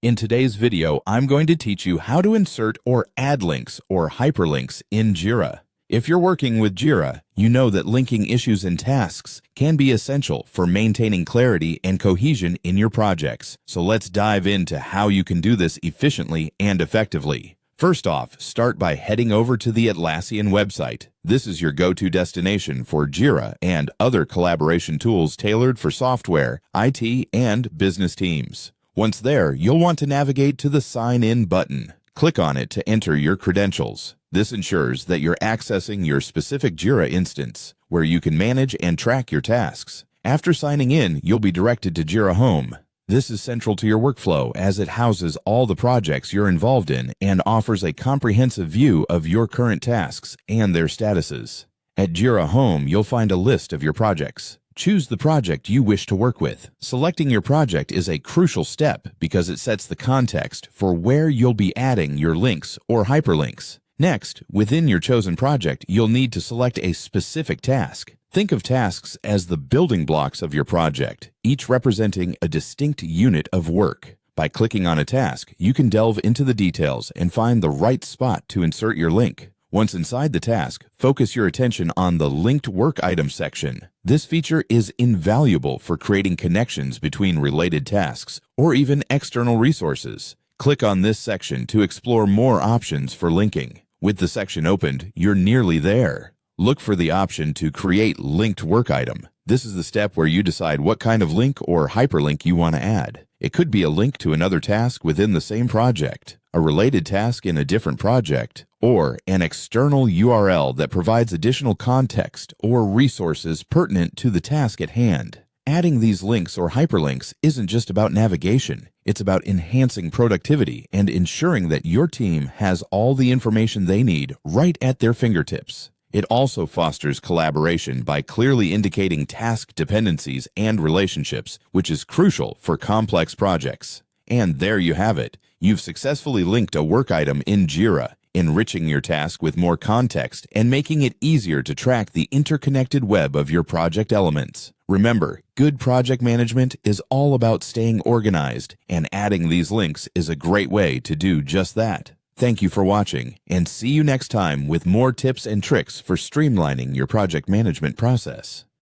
In today's video, I'm going to teach you how to insert or add links or hyperlinks in Jira. If you're working with Jira, you know that linking issues and tasks can be essential for maintaining clarity and cohesion in your projects. So let's dive into how you can do this efficiently and effectively. First off, start by heading over to the Atlassian website. This is your go-to destination for Jira and other collaboration tools tailored for software, IT, and business teams. Once there, you'll want to navigate to the Sign In button. Click on it to enter your credentials. This ensures that you're accessing your specific Jira instance, where you can manage and track your tasks. After signing in, you'll be directed to Jira Home. This is central to your workflow as it houses all the projects you're involved in and offers a comprehensive view of your current tasks and their statuses. At Jira Home, you'll find a list of your projects. Choose the project you wish to work with. Selecting your project is a crucial step because it sets the context for where you'll be adding your links or hyperlinks. Next, within your chosen project, you'll need to select a specific task. Think of tasks as the building blocks of your project, each representing a distinct unit of work. By clicking on a task, you can delve into the details and find the right spot to insert your link. Once inside the task, focus your attention on the Linked Work Item section. This feature is invaluable for creating connections between related tasks or even external resources. Click on this section to explore more options for linking. With the section opened, you're nearly there. Look for the option to create Linked Work Item. This is the step where you decide what kind of link or hyperlink you want to add. It could be a link to another task within the same project, a related task in a different project, or an external URL that provides additional context or resources pertinent to the task at hand. Adding these links or hyperlinks isn't just about navigation. It's about enhancing productivity and ensuring that your team has all the information they need right at their fingertips. It also fosters collaboration by clearly indicating task dependencies and relationships, which is crucial for complex projects. And there you have it. You've successfully linked a work item in Jira, enriching your task with more context and making it easier to track the interconnected web of your project elements. Remember, good project management is all about staying organized, and adding these links is a great way to do just that. Thank you for watching, and see you next time with more tips and tricks for streamlining your project management process.